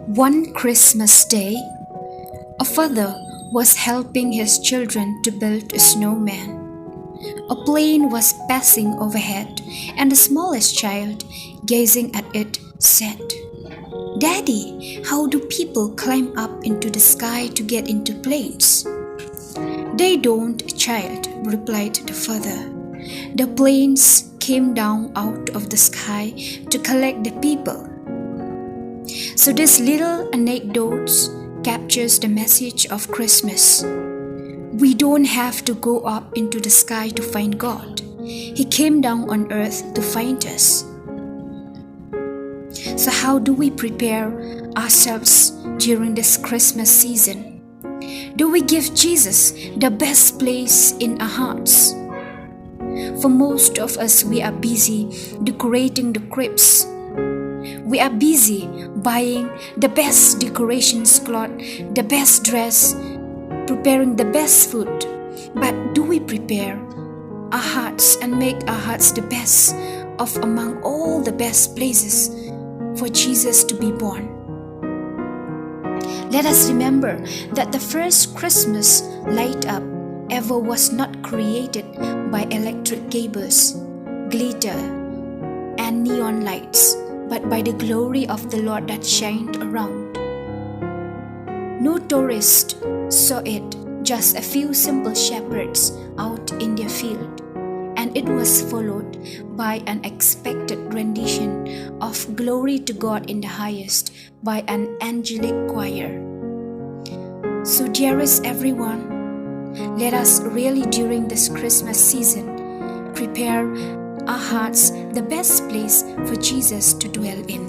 One Christmas day, a father was helping his children to build a snowman. A plane was passing overhead, and the smallest child, gazing at it, said, "Daddy, how do people climb up into the sky to get into planes?" "They don't, child," replied the father. "The planes came down out of the sky to collect the people." So this little anecdote captures the message of Christmas. We don't have to go up into the sky to find God. He came down on earth to find us. So how do we prepare ourselves during this Christmas season? Do we give Jesus the best place in our hearts? For most of us, we are busy decorating the cribs. We are busy buying the best decorations cloth, the best dress, preparing the best food. But do we prepare our hearts and make our hearts the best of among all the best places for Jesus to be born? Let us remember that the first Christmas light up ever was not created by electric cables, glitter, and neon lights, but by the glory of the Lord that shined around. No tourist saw it, just a few simple shepherds out in their field, and it was followed by an expected rendition of Glory to God in the Highest by an angelic choir. So dearest everyone, let us really during this Christmas season prepare our hearts the best place for Jesus to dwell in.